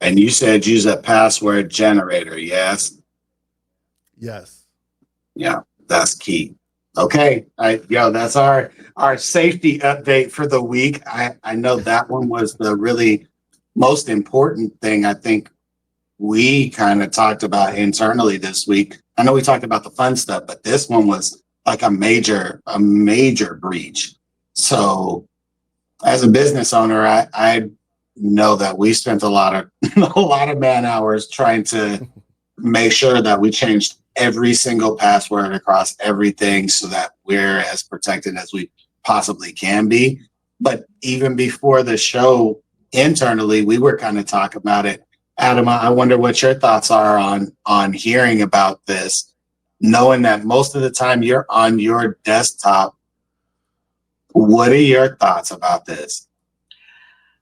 And you said use a password generator, yes? Yes. Yeah, that's key. Okay, that's our safety update for the week. I know that one was the really most important thing I think we kind of talked about internally this week. I know we talked about the fun stuff, but this one was like a major breach. So as a business owner, I know that we spent a lot of a lot of man hours trying to make sure that we changed every single password across everything so that we're as protected as we possibly can be. But even before the show internally, we were kind of talking about it. Adam, I wonder what your thoughts are on hearing about this, knowing that most of the time you're on your desktop. What are your thoughts about this?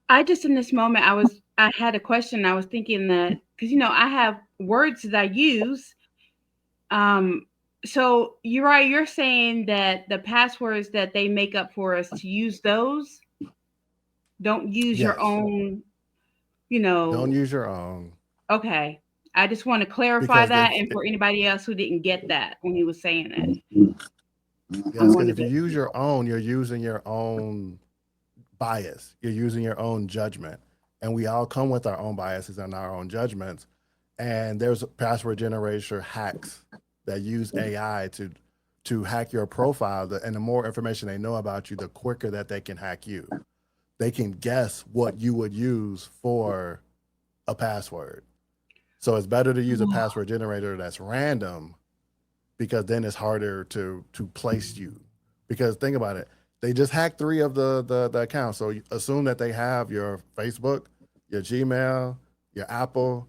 I just in this moment I had a question. I was thinking that because I have words that I use. Um, so you're right. You're saying that the passwords that they make up for us to use those. Don't use your Yes. own. Don't use your own Okay. I just want to clarify because that, and for anybody else who didn't get that when he was saying it, I yes, because wanted if you to. use your own, you're using your own bias. You're using your own judgment. And we all come with our own biases and our own judgments. And there's password generation hacks that use AI to hack your profile. And the more information they know about you, the quicker that they can hack you. They can guess what you would use for a password. So it's better to use a password generator that's random because then it's harder to place you. Because think about it, they just hacked three of the accounts. So you assume that they have your Facebook, your Gmail, your Apple.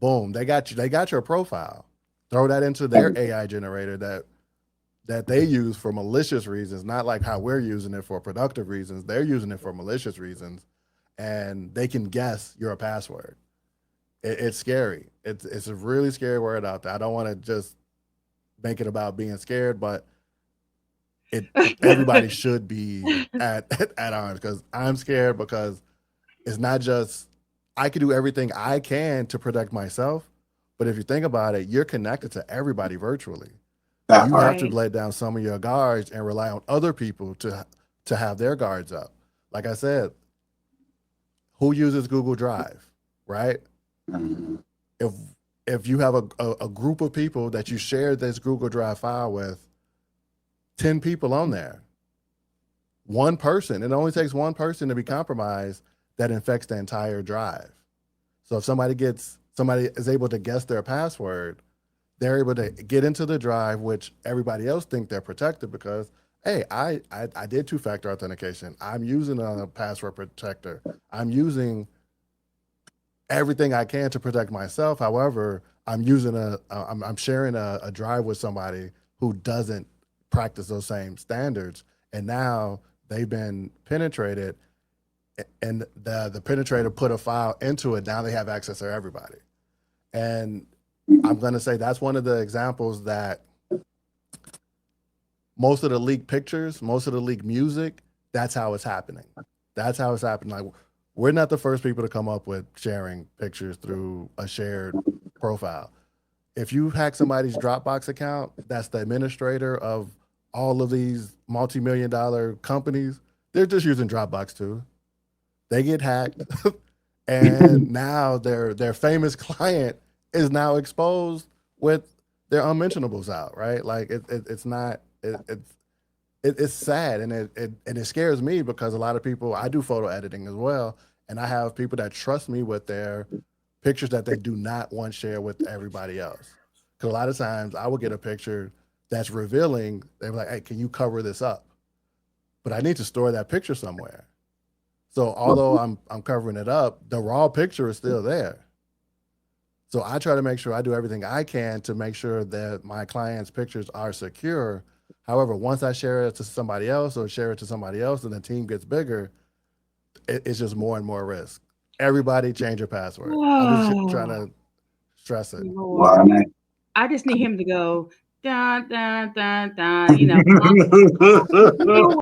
Boom, they got you. They got your profile. Throw that into their AI generator that they use for malicious reasons, not like how we're using it for productive reasons. They're using it for malicious reasons, and they can guess your password. It's scary. It's a really scary word out there. I don't want to just make it about being scared, but everybody should be at arms because I'm scared because it's not just I can do everything I can to protect myself, but if you think about it, you're connected to everybody virtually. That You part. have to Right. lay down some of your guards and rely on other people to have their guards up. Like I said, who uses Google Drive, right? Mhm. If if you have a group of people that you share this Google Drive file with, 10 people on there, one person, it only takes one person to be compromised that infects the entire drive. So if somebody is able to guess their password, they're able to get into the drive, which everybody else think they're protected because, hey, I did two-factor authentication. I'm using a password protector. I'm using everything I can to protect myself. However, I'm sharing a drive with somebody who doesn't practice those same standards, and now they've been penetrated, and the penetrator put a file into it. Now they have access to everybody, and I'm going to say that's one of the examples that most of the leaked pictures, most of the leaked music, that's how it's happening. That's how it's happening. Like we're not the first people to come up with sharing pictures through a shared profile. If you hack somebody's Dropbox account, that's the administrator of all of these multi-million dollar companies. They're just using Dropbox too. They get hacked, and now their famous client is now exposed with their unmentionables out. Right? Like it's not it's sad and it scares me because a lot of people I do photo editing as well, and I have people that trust me with their pictures that they do not want share with everybody else. Because a lot of times I will get a picture that's revealing. They're like, "Hey, can you cover this up?" But I need to store that picture somewhere. So although I'm covering it up, the raw picture is still there. So I try to make sure I do everything I can to make sure that my clients' pictures are secure. However, once I share it to somebody else or share it to somebody else and the team gets bigger, it's just more and more risk. Everybody change your password. I'm just trying Oh, to stress it. Well, Lord. I just need him to go dun dun dun dun. You know, I-